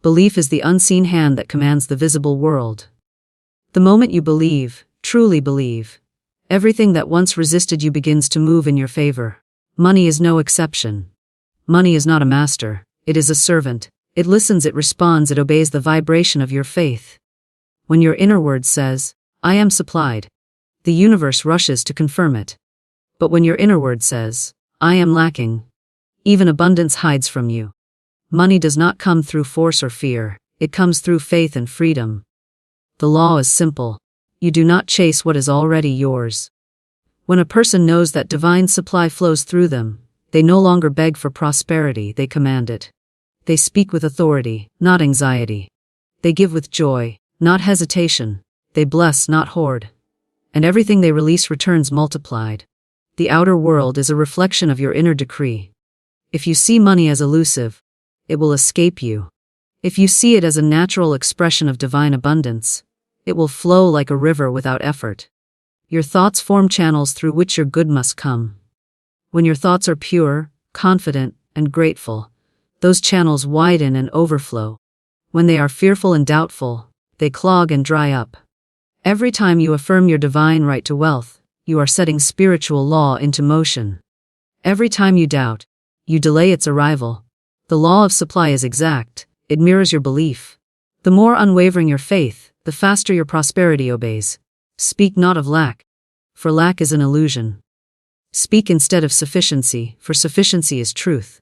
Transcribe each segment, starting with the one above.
Belief is the unseen hand that commands the visible world. The moment you believe, truly believe, everything that once resisted you begins to move in your favor. Money is no exception. Money is not a master, it is a servant. It listens, it responds, it obeys the vibration of your faith. When your inner word says, I am supplied, the universe rushes to confirm it. But when your inner word says, I am lacking, even abundance hides from you. Money does not come through force or fear, it comes through faith and freedom. The law is simple. You do not chase what is already yours. When a person knows that divine supply flows through them, they no longer beg for prosperity, they command it. They speak with authority, not anxiety. They give with joy, not hesitation. They bless, not hoard. And everything they release returns multiplied. The outer world is a reflection of your inner decree. If you see money as elusive, it will escape you. If you see it as a natural expression of divine abundance, it will flow like a river without effort. Your thoughts form channels through which your good must come. When your thoughts are pure, confident, and grateful, those channels widen and overflow. When they are fearful and doubtful, they clog and dry up. Every time you affirm your divine right to wealth, you are setting spiritual law into motion. Every time you doubt, you delay its arrival. The law of supply is exact, it mirrors your belief. The more unwavering your faith, the faster your prosperity obeys. Speak not of lack, for lack is an illusion. Speak instead of sufficiency, for sufficiency is truth.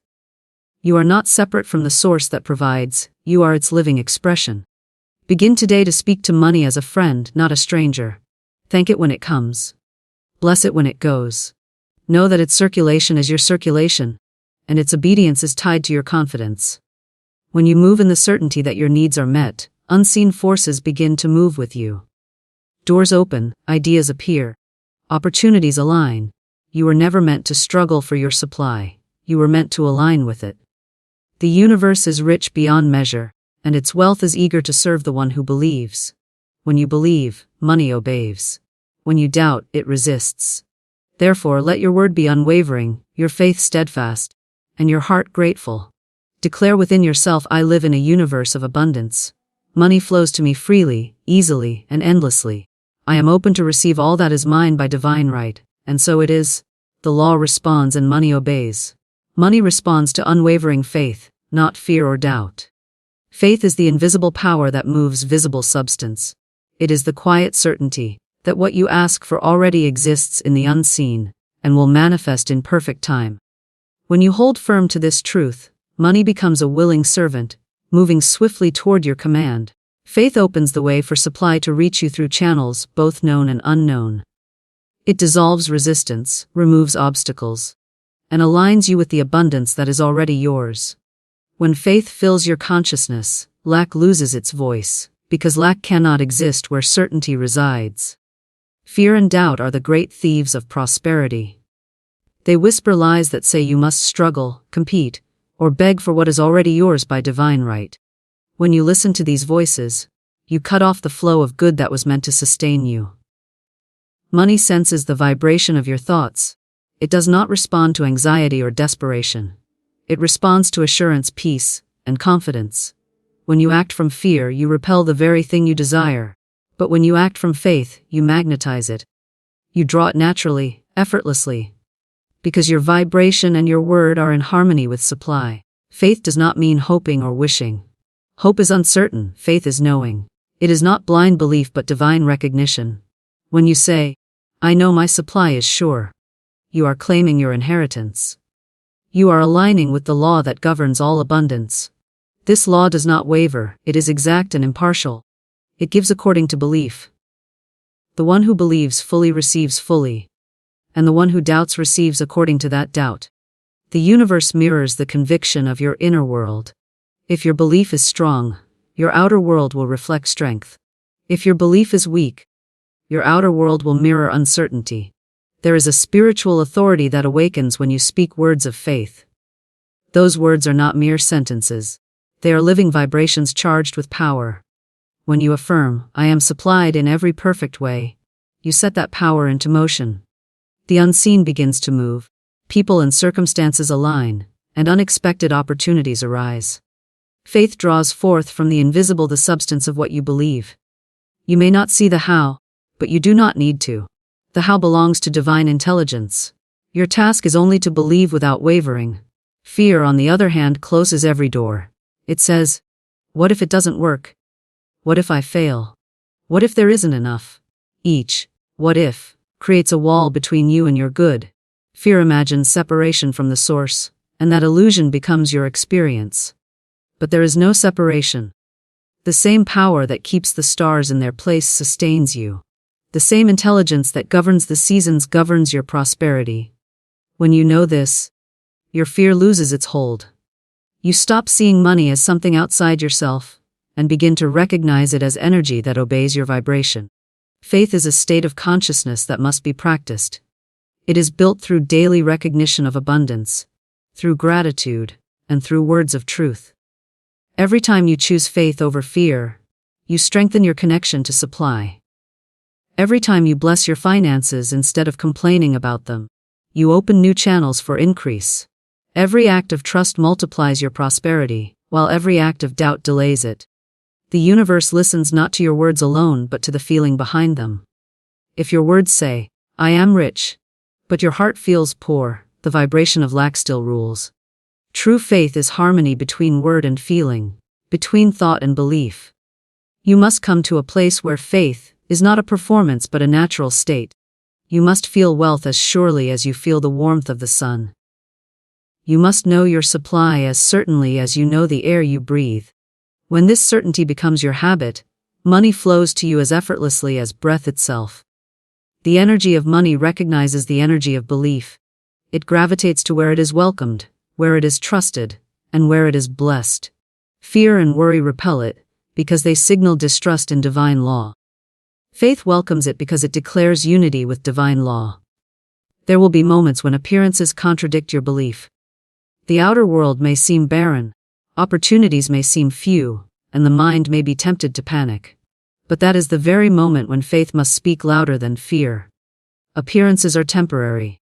You are not separate from the source that provides, you are its living expression. Begin today to speak to money as a friend, not a stranger. Thank it when it comes. Bless it when it goes. Know that its circulation is your circulation, and its obedience is tied to your confidence. When you move in the certainty that your needs are met, unseen forces begin to move with you. Doors open, ideas appear, opportunities align. You were never meant to struggle for your supply, you were meant to align with it. The universe is rich beyond measure, and its wealth is eager to serve the one who believes. When you believe, money obeys. When you doubt, it resists. Therefore, let your word be unwavering, your faith steadfast, and your heart grateful. Declare within yourself, I live in a universe of abundance. Money flows to me freely, easily, and endlessly. I am open to receive all that is mine by divine right, and so it is. The law responds and money obeys. Money responds to unwavering faith, not fear or doubt. Faith is the invisible power that moves visible substance. It is the quiet certainty that what you ask for already exists in the unseen, and will manifest in perfect time. When you hold firm to this truth, money becomes a willing servant, moving swiftly toward your command. Faith opens the way for supply to reach you through channels, both known and unknown. It dissolves resistance, removes obstacles, and aligns you with the abundance that is already yours. When faith fills your consciousness, lack loses its voice, because lack cannot exist where certainty resides. Fear and doubt are the great thieves of prosperity. They whisper lies that say you must struggle, compete, or beg for what is already yours by divine right. When you listen to these voices, you cut off the flow of good that was meant to sustain you. Money senses the vibration of your thoughts. It does not respond to anxiety or desperation. It responds to assurance, peace, and confidence. When you act from fear, you repel the very thing you desire. But when you act from faith, you magnetize it. You draw it naturally, effortlessly. Because your vibration and your word are in harmony with supply. Faith does not mean hoping or wishing. Hope is uncertain, faith is knowing. It is not blind belief but divine recognition. When you say, I know my supply is sure, you are claiming your inheritance. You are aligning with the law that governs all abundance. This law does not waver, it is exact and impartial. It gives according to belief. The one who believes fully receives fully, and the one who doubts receives according to that doubt. The universe mirrors the conviction of your inner world. If your belief is strong, your outer world will reflect strength. If your belief is weak, your outer world will mirror uncertainty. There is a spiritual authority that awakens when you speak words of faith. Those words are not mere sentences. They are living vibrations charged with power. When you affirm, I am supplied in every perfect way, you set that power into motion. The unseen begins to move, people and circumstances align, and unexpected opportunities arise. Faith draws forth from the invisible the substance of what you believe. You may not see the how, but you do not need to. The how belongs to divine intelligence. Your task is only to believe without wavering. Fear, on the other hand, closes every door. It says, what if it doesn't work? What if I fail? What if there isn't enough? Each what if creates a wall between you and your good. Fear imagines separation from the source, and that illusion becomes your experience. But there is no separation. The same power that keeps the stars in their place sustains you. The same intelligence that governs the seasons governs your prosperity. When you know this, your fear loses its hold. You stop seeing money as something outside yourself, and begin to recognize it as energy that obeys your vibration. Faith is a state of consciousness that must be practiced. It is built through daily recognition of abundance, through gratitude, and through words of truth. Every time you choose faith over fear, you strengthen your connection to supply. Every time you bless your finances instead of complaining about them, you open new channels for increase. Every act of trust multiplies your prosperity, while every act of doubt delays it. The universe listens not to your words alone but to the feeling behind them. If your words say, I am rich, but your heart feels poor, the vibration of lack still rules. True faith is harmony between word and feeling, between thought and belief. You must come to a place where faith is not a performance but a natural state. You must feel wealth as surely as you feel the warmth of the sun. You must know your supply as certainly as you know the air you breathe. When this certainty becomes your habit, money flows to you as effortlessly as breath itself. The energy of money recognizes the energy of belief. It gravitates to where it is welcomed, where it is trusted, and where it is blessed. Fear and worry repel it, because they signal distrust in divine law. Faith welcomes it because it declares unity with divine law. There will be moments when appearances contradict your belief. The outer world may seem barren, opportunities may seem few, and the mind may be tempted to panic. But that is the very moment when faith must speak louder than fear. Appearances are temporary.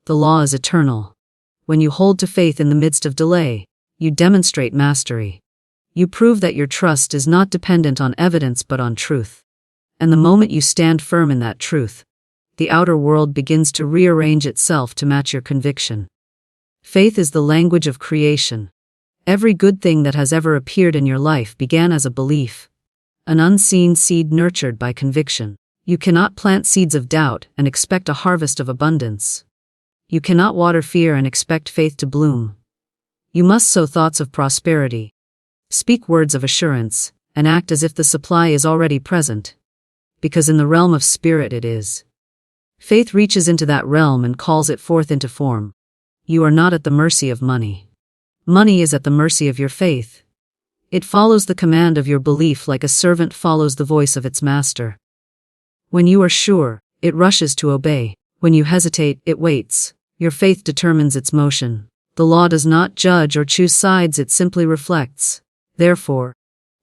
The law is eternal. When you hold to faith in the midst of delay, you demonstrate mastery. You prove that your trust is not dependent on evidence but on truth. And the moment you stand firm in that truth, the outer world begins to rearrange itself to match your conviction. Faith is the language of creation. Every good thing that has ever appeared in your life began as a belief, an unseen seed nurtured by conviction. You cannot plant seeds of doubt and expect a harvest of abundance. You cannot water fear and expect faith to bloom. You must sow thoughts of prosperity, speak words of assurance, and act as if the supply is already present. Because in the realm of spirit it is. Faith reaches into that realm and calls it forth into form. You are not at the mercy of money. Money is at the mercy of your faith. It follows the command of your belief like a servant follows the voice of its master. When you are sure, it rushes to obey. When you hesitate, it waits. Your faith determines its motion. The law does not judge or choose sides, it simply reflects. Therefore,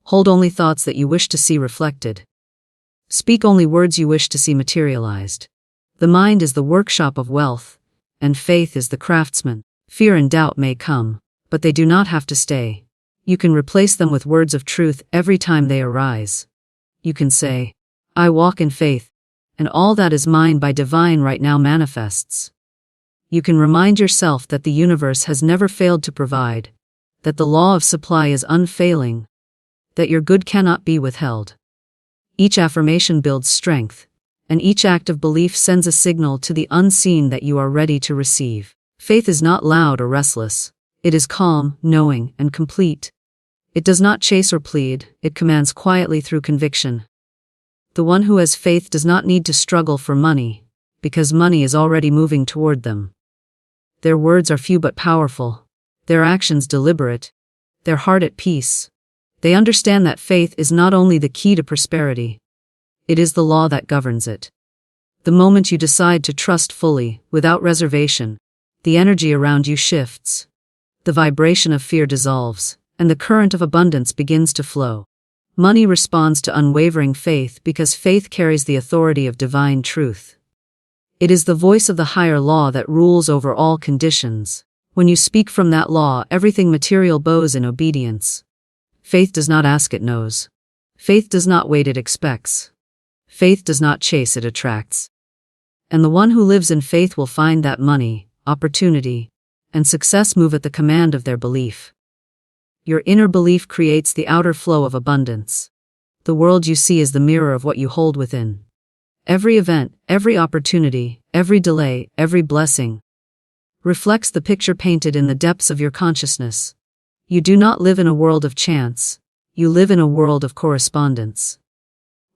hold only thoughts that you wish to see reflected. Speak only words you wish to see materialized. The mind is the workshop of wealth, and faith is the craftsman. Fear and doubt may come, but they do not have to stay. You can replace them with words of truth every time they arise. You can say, I walk in faith, and all that is mine by divine right now manifests. You can remind yourself that the universe has never failed to provide, that the law of supply is unfailing, that your good cannot be withheld. Each affirmation builds strength, and each act of belief sends a signal to the unseen that you are ready to receive. Faith is not loud or restless. It is calm, knowing, and complete. It does not chase or plead, it commands quietly through conviction. The one who has faith does not need to struggle for money, because money is already moving toward them. Their words are few but powerful, their actions deliberate, their heart at peace. They understand that faith is not only the key to prosperity, it is the law that governs it. The moment you decide to trust fully, without reservation, the energy around you shifts. The vibration of fear dissolves, and the current of abundance begins to flow. Money responds to unwavering faith because faith carries the authority of divine truth. It is the voice of the higher law that rules over all conditions. When you speak from that law, everything material bows in obedience. Faith does not ask, it knows. Faith does not wait, it expects. Faith does not chase, it attracts. And the one who lives in faith will find that money, opportunity, and success move at the command of their belief. Your inner belief creates the outer flow of abundance. The world you see is the mirror of what you hold within. Every event, every opportunity, every delay, every blessing reflects the picture painted in the depths of your consciousness. You do not live in a world of chance. You live in a world of correspondence.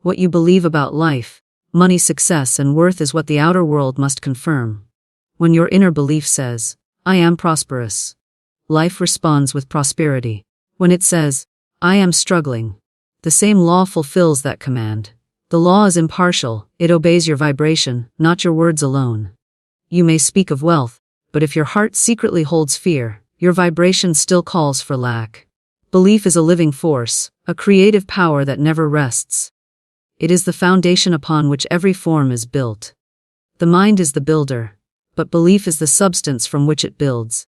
What you believe about life, money, success, and worth is what the outer world must confirm. When your inner belief says, I am prosperous, life responds with prosperity. When it says, I am struggling, the same law fulfills that command. The law is impartial, it obeys your vibration, not your words alone. You may speak of wealth, but if your heart secretly holds fear, your vibration still calls for lack. Belief is a living force, a creative power that never rests. It is the foundation upon which every form is built. The mind is the builder, but belief is the substance from which it builds.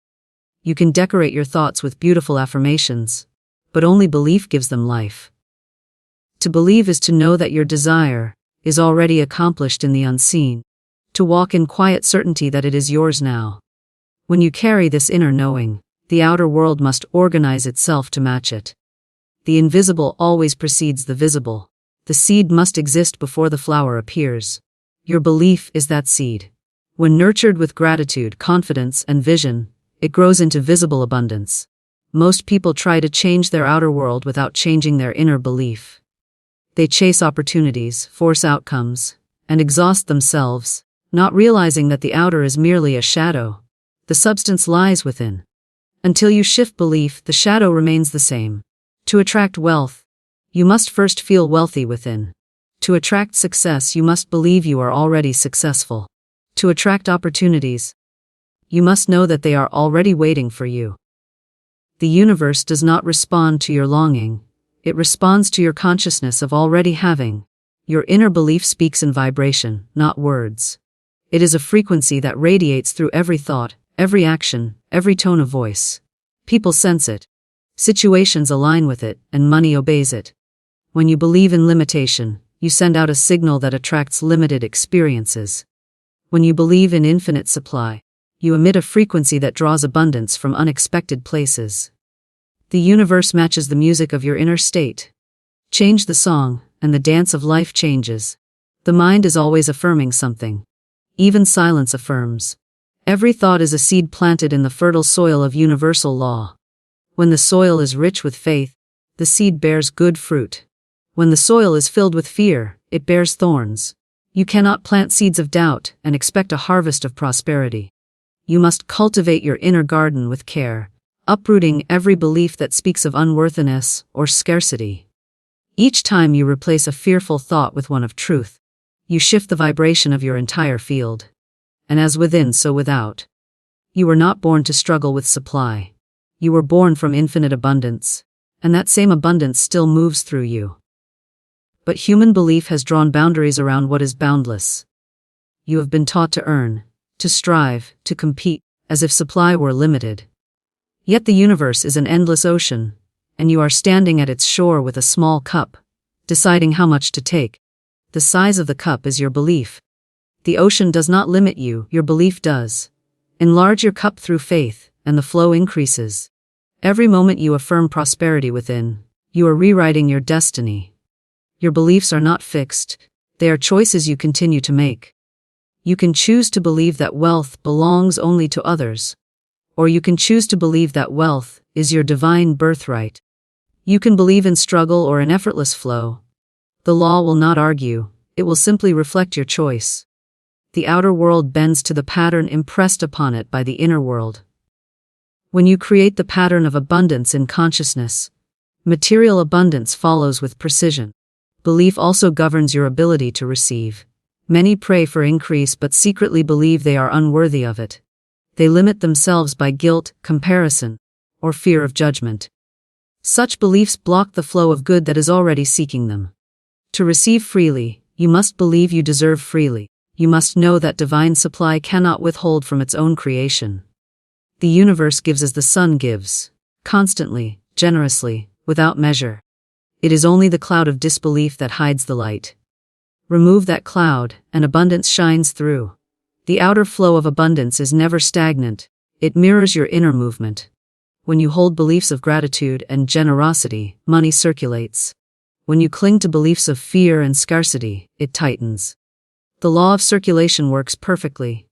You can decorate your thoughts with beautiful affirmations, but only belief gives them life. To believe is to know that your desire is already accomplished in the unseen, to walk in quiet certainty that it is yours now. When you carry this inner knowing, the outer world must organize itself to match it. The invisible always precedes the visible. The seed must exist before the flower appears. Your belief is that seed. When nurtured with gratitude, confidence, and vision, it grows into visible abundance. Most people try to change their outer world without changing their inner belief. They chase opportunities, force outcomes, and exhaust themselves, not realizing that the outer is merely a shadow. The substance lies within. Until you shift belief, the shadow remains the same. To attract wealth, you must first feel wealthy within. To attract success, you must believe you are already successful. To attract opportunities, you must know that they are already waiting for you. The universe does not respond to your longing. It responds to your consciousness of already having. Your inner belief speaks in vibration, not words. It is a frequency that radiates through every thought, every action, every tone of voice. People sense it. Situations align with it, and money obeys it. When you believe in limitation, you send out a signal that attracts limited experiences. When you believe in infinite supply, you emit a frequency that draws abundance from unexpected places. The universe matches the music of your inner state. Change the song, and the dance of life changes. The mind is always affirming something. Even silence affirms. Every thought is a seed planted in the fertile soil of universal law. When the soil is rich with faith, the seed bears good fruit. When the soil is filled with fear, it bears thorns. You cannot plant seeds of doubt and expect a harvest of prosperity. You must cultivate your inner garden with care, uprooting every belief that speaks of unworthiness or scarcity. Each time you replace a fearful thought with one of truth, you shift the vibration of your entire field. And as within, so without. You were not born to struggle with supply. You were born from infinite abundance, and that same abundance still moves through you. But human belief has drawn boundaries around what is boundless. You have been taught to earn, to strive, to compete, as if supply were limited. Yet the universe is an endless ocean, and you are standing at its shore with a small cup, deciding how much to take. The size of the cup is your belief. The ocean does not limit you, your belief does. Enlarge your cup through faith, and the flow increases. Every moment you affirm prosperity within, you are rewriting your destiny. Your beliefs are not fixed, they are choices you continue to make. You can choose to believe that wealth belongs only to others, or you can choose to believe that wealth is your divine birthright. You can believe in struggle or in effortless flow. The law will not argue, it will simply reflect your choice. The outer world bends to the pattern impressed upon it by the inner world. When you create the pattern of abundance in consciousness, material abundance follows with precision. Belief also governs your ability to receive. Many pray for increase but secretly believe they are unworthy of it. They limit themselves by guilt, comparison, or fear of judgment. Such beliefs block the flow of good that is already seeking them. To receive freely, you must believe you deserve freely. You must know that divine supply cannot withhold from its own creation. The universe gives as the sun gives, constantly, generously, without measure. It is only the cloud of disbelief that hides the light. Remove that cloud, and abundance shines through. The outer flow of abundance is never stagnant, it mirrors your inner movement. When you hold beliefs of gratitude and generosity, money circulates. When you cling to beliefs of fear and scarcity, it tightens. The law of circulation works perfectly.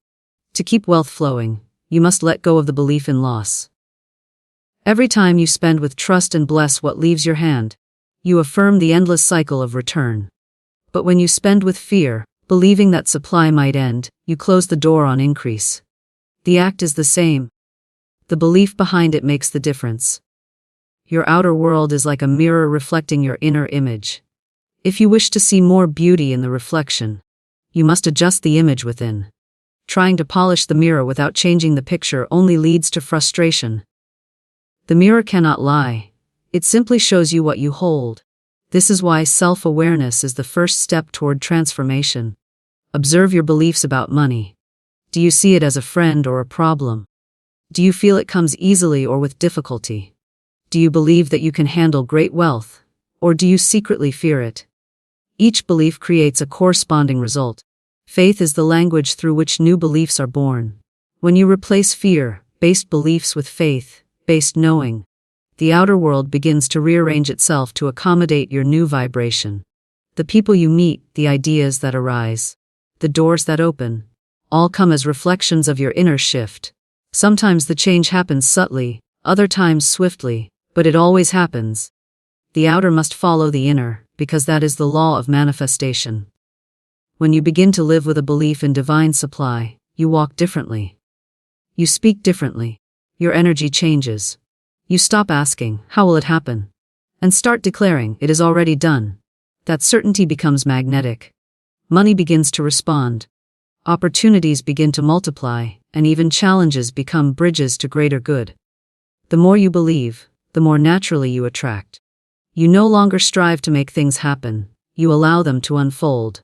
To keep wealth flowing, you must let go of the belief in loss. Every time you spend with trust and bless what leaves your hand, you affirm the endless cycle of return. But when you spend with fear, believing that supply might end, you close the door on increase. The act is the same. The belief behind it makes the difference. Your outer world is like a mirror reflecting your inner image. If you wish to see more beauty in the reflection, you must adjust the image within. Trying to polish the mirror without changing the picture only leads to frustration. The mirror cannot lie. It simply shows you what you hold. This is why self-awareness is the first step toward transformation. Observe your beliefs about money. Do you see it as a friend or a problem? Do you feel it comes easily or with difficulty? Do you believe that you can handle great wealth, or do you secretly fear it? Each belief creates a corresponding result. Faith is the language through which new beliefs are born. When you replace fear-based beliefs with faith-based knowing, the outer world begins to rearrange itself to accommodate your new vibration. The people you meet, the ideas that arise, the doors that open, all come as reflections of your inner shift. Sometimes the change happens subtly, other times swiftly, but it always happens. The outer must follow the inner, because that is the law of manifestation. When you begin to live with a belief in divine supply, you walk differently. You speak differently. Your energy changes. You stop asking, "How will it happen?" and start declaring, "It is already done." That certainty becomes magnetic. Money begins to respond. Opportunities begin to multiply, and even challenges become bridges to greater good. The more you believe, the more naturally you attract. You no longer strive to make things happen, you allow them to unfold.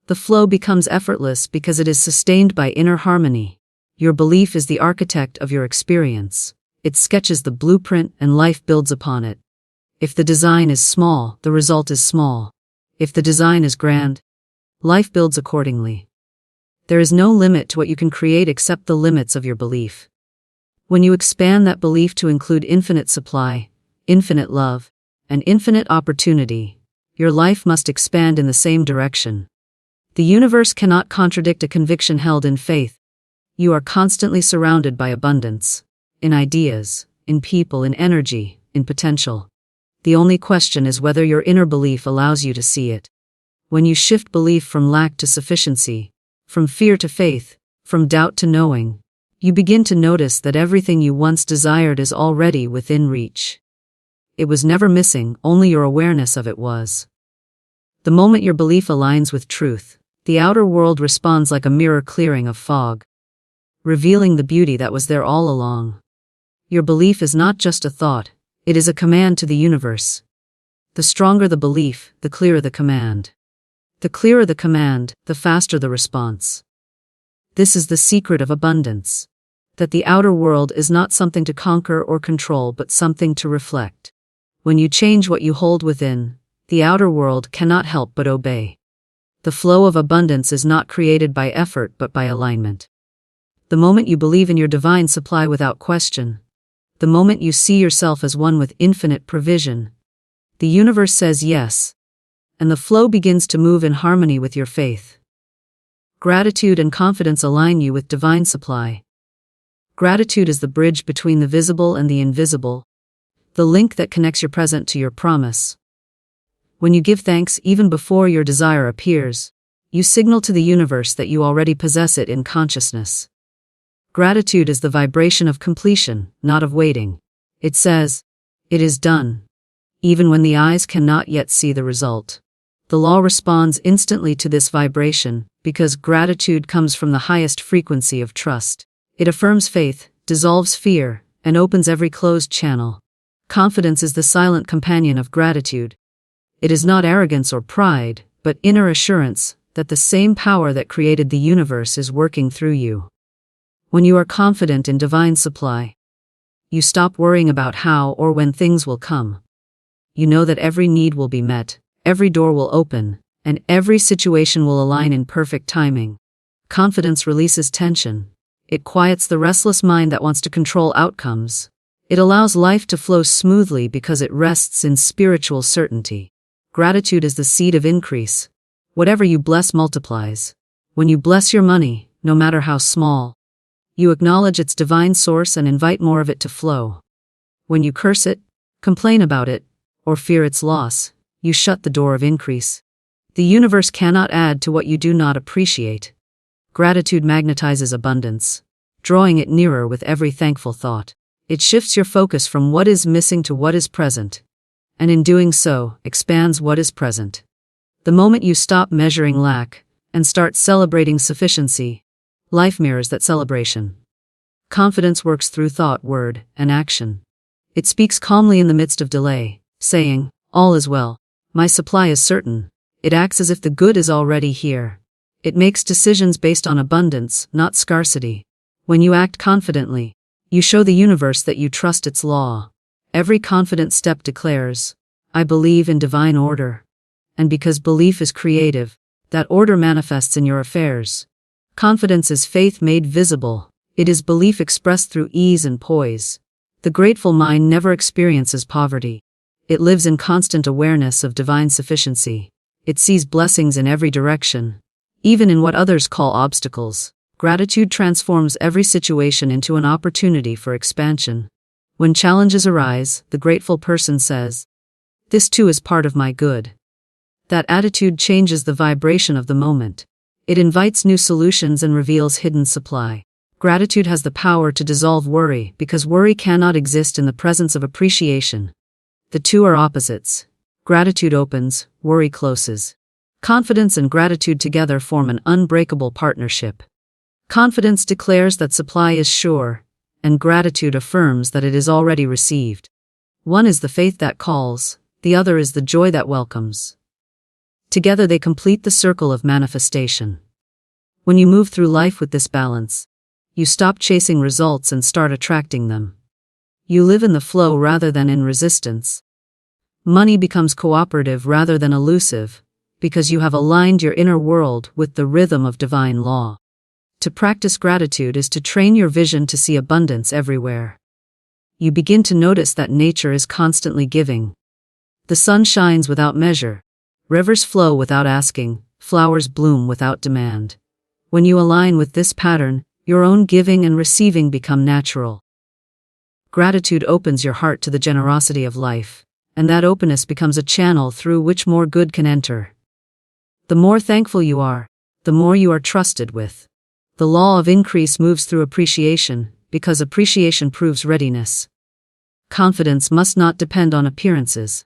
The flow becomes effortless because it is sustained by inner harmony. Your belief is the architect of your experience. It sketches the blueprint and life builds upon it. If the design is small, the result is small. If the design is grand, life builds accordingly. There is no limit to what you can create except the limits of your belief. When you expand that belief to include infinite supply, infinite love, and infinite opportunity, your life must expand in the same direction. The universe cannot contradict a conviction held in faith. You are constantly surrounded by abundance. In ideas, in people, in energy, in potential. The only question is whether your inner belief allows you to see it. When you shift belief from lack to sufficiency, from fear to faith, from doubt to knowing, you begin to notice that everything you once desired is already within reach. It was never missing, only your awareness of it was. The moment your belief aligns with truth, the outer world responds like a mirror clearing of fog, revealing the beauty that was there all along. Your belief is not just a thought, it is a command to the universe. The stronger the belief, the clearer the command. The clearer the command, the faster the response. This is the secret of abundance. That the outer world is not something to conquer or control but something to reflect. When you change what you hold within, the outer world cannot help but obey. The flow of abundance is not created by effort but by alignment. The moment you believe in your divine supply without question, the moment you see yourself as one with infinite provision, the universe says yes, and the flow begins to move in harmony with your faith. Gratitude and confidence align you with divine supply. Gratitude is the bridge between the visible and the invisible, the link that connects your present to your promise. When you give thanks even before your desire appears, you signal to the universe that you already possess it in consciousness. Gratitude is the vibration of completion, not of waiting. It says, "It is done," even when the eyes cannot yet see the result. The law responds instantly to this vibration, because gratitude comes from the highest frequency of trust. It affirms faith, dissolves fear, and opens every closed channel. Confidence is the silent companion of gratitude. It is not arrogance or pride, but inner assurance that the same power that created the universe is working through you. When you are confident in divine supply, you stop worrying about how or when things will come. You know that every need will be met, every door will open, and every situation will align in perfect timing. Confidence releases tension. It quiets the restless mind that wants to control outcomes. It allows life to flow smoothly because it rests in spiritual certainty. Gratitude is the seed of increase. Whatever you bless multiplies. When you bless your money, no matter how small, you acknowledge its divine source and invite more of it to flow. When you curse it, complain about it, or fear its loss, you shut the door of increase. The universe cannot add to what you do not appreciate. Gratitude magnetizes abundance, drawing it nearer with every thankful thought. It shifts your focus from what is missing to what is present, and in doing so, expands what is present. The moment you stop measuring lack and start celebrating sufficiency, life mirrors that celebration. Confidence works through thought, word, and action. It speaks calmly in the midst of delay, saying, "All is well. My supply is certain." It acts as if the good is already here. It makes decisions based on abundance, not scarcity. When you act confidently, you show the universe that you trust its law. Every confident step declares, "I believe in divine order." And because belief is creative, that order manifests in your affairs. Confidence is faith made visible. It is belief expressed through ease and poise. The grateful mind never experiences poverty. It lives in constant awareness of divine sufficiency. It sees blessings in every direction, even in what others call obstacles. Gratitude transforms every situation into an opportunity for expansion. When challenges arise, the grateful person says, "This too is part of my good." That attitude changes the vibration of the moment. It invites new solutions and reveals hidden supply. Gratitude has the power to dissolve worry because worry cannot exist in the presence of appreciation. The two are opposites. Gratitude opens, worry closes. Confidence and gratitude together form an unbreakable partnership. Confidence declares that supply is sure, and gratitude affirms that it is already received. One is the faith that calls, the other is the joy that welcomes. Together they complete the circle of manifestation. When you move through life with this balance, you stop chasing results and start attracting them. You live in the flow rather than in resistance. Money becomes cooperative rather than elusive, because you have aligned your inner world with the rhythm of divine law. To practice gratitude is to train your vision to see abundance everywhere. You begin to notice that nature is constantly giving. The sun shines without measure, rivers flow without asking, flowers bloom without demand. When you align with this pattern, your own giving and receiving become natural. Gratitude opens your heart to the generosity of life, and that openness becomes a channel through which more good can enter. The more thankful you are, the more you are trusted with. The law of increase moves through appreciation, because appreciation proves readiness. Confidence must not depend on appearances.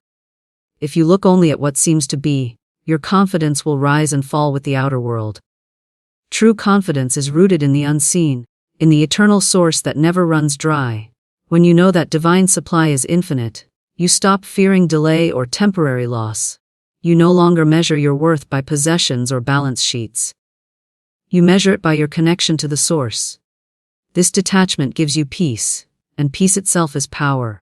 If you look only at what seems to be, your confidence will rise and fall with the outer world. True confidence is rooted in the unseen, in the eternal source that never runs dry. When you know that divine supply is infinite, you stop fearing delay or temporary loss. You no longer measure your worth by possessions or balance sheets. You measure it by your connection to the source. This detachment gives you peace, and peace itself is power.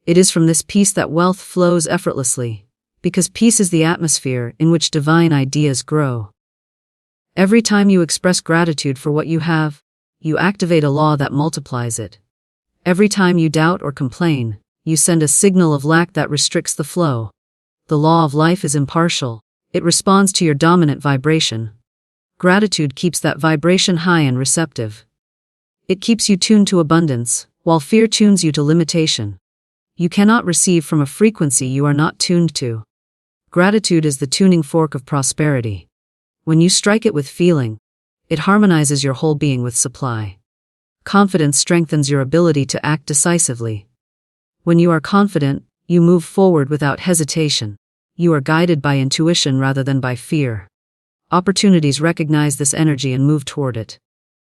It is from this peace that wealth flows effortlessly, because peace is the atmosphere in which divine ideas grow. Every time you express gratitude for what you have, you activate a law that multiplies it. Every time you doubt or complain, you send a signal of lack that restricts the flow. The law of life is impartial. It responds to your dominant vibration. Gratitude keeps that vibration high and receptive. It keeps you tuned to abundance, while fear tunes you to limitation. You cannot receive from a frequency you are not tuned to. Gratitude is the tuning fork of prosperity. When you strike it with feeling, it harmonizes your whole being with supply. Confidence strengthens your ability to act decisively. When you are confident, you move forward without hesitation. You are guided by intuition rather than by fear. Opportunities recognize this energy and move toward it.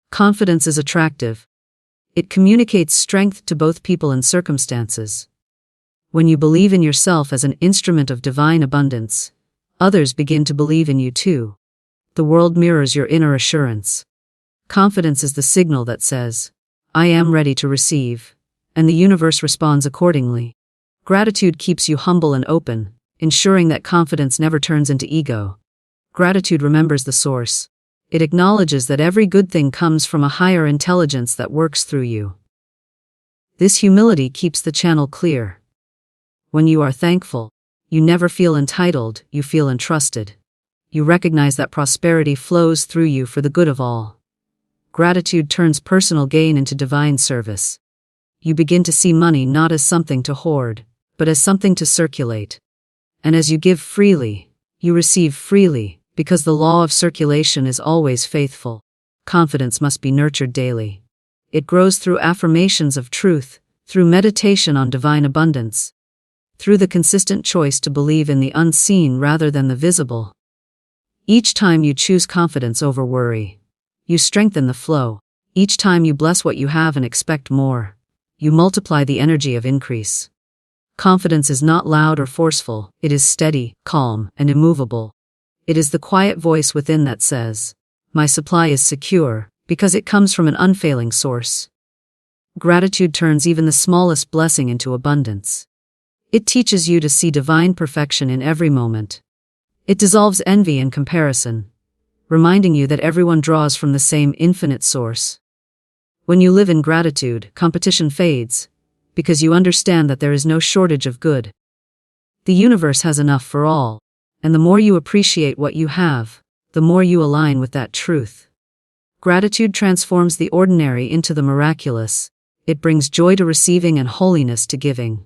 Confidence is attractive. It communicates strength to both people and circumstances. When you believe in yourself as an instrument of divine abundance, others begin to believe in you too. The world mirrors your inner assurance. Confidence is the signal that says, "I am ready to receive," and the universe responds accordingly. Gratitude keeps you humble and open, ensuring that confidence never turns into ego. Gratitude remembers the source. It acknowledges that every good thing comes from a higher intelligence that works through you. This humility keeps the channel clear. When you are thankful, you never feel entitled, you feel entrusted. You recognize that prosperity flows through you for the good of all. Gratitude turns personal gain into divine service. You begin to see money not as something to hoard, but as something to circulate. And as you give freely, you receive freely, because the law of circulation is always faithful. Confidence must be nurtured daily. It grows through affirmations of truth, through meditation on divine abundance, through the consistent choice to believe in the unseen rather than the visible. Each time you choose confidence over worry, you strengthen the flow. Each time you bless what you have and expect more, you multiply the energy of increase. Confidence is not loud or forceful, it is steady, calm, and immovable. It is the quiet voice within that says, "My supply is secure," because it comes from an unfailing source. Gratitude turns even the smallest blessing into abundance. It teaches you to see divine perfection in every moment. It dissolves envy and comparison, reminding you that everyone draws from the same infinite source. When you live in gratitude, competition fades, because you understand that there is no shortage of good. The universe has enough for all, and the more you appreciate what you have, the more you align with that truth. Gratitude transforms the ordinary into the miraculous. It brings joy to receiving and holiness to giving.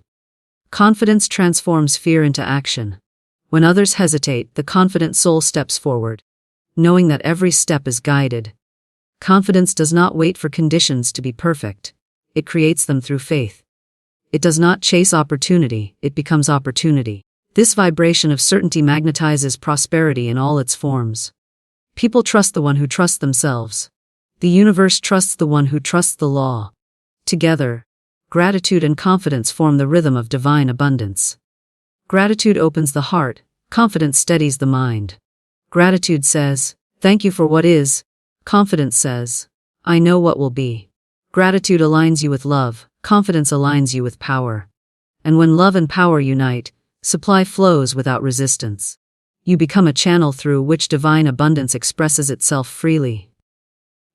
Confidence transforms fear into action. When others hesitate, the confident soul steps forward, knowing that every step is guided. Confidence does not wait for conditions to be perfect. It creates them through faith. It does not chase opportunity, it becomes opportunity. This vibration of certainty magnetizes prosperity in all its forms. People trust the one who trusts themselves. The universe trusts the one who trusts the law. Together, gratitude and confidence form the rhythm of divine abundance. Gratitude opens the heart, confidence steadies the mind. Gratitude says, "Thank you for what is." Confidence says, "I know what will be." Gratitude aligns you with love, confidence aligns you with power. And when love and power unite, supply flows without resistance. You become a channel through which divine abundance expresses itself freely.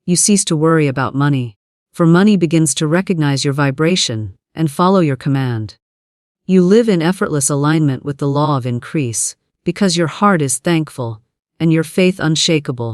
You cease to worry about money, for money begins to recognize your vibration and follow your command. You live in effortless alignment with the law of increase, because your heart is thankful and your faith unshakable.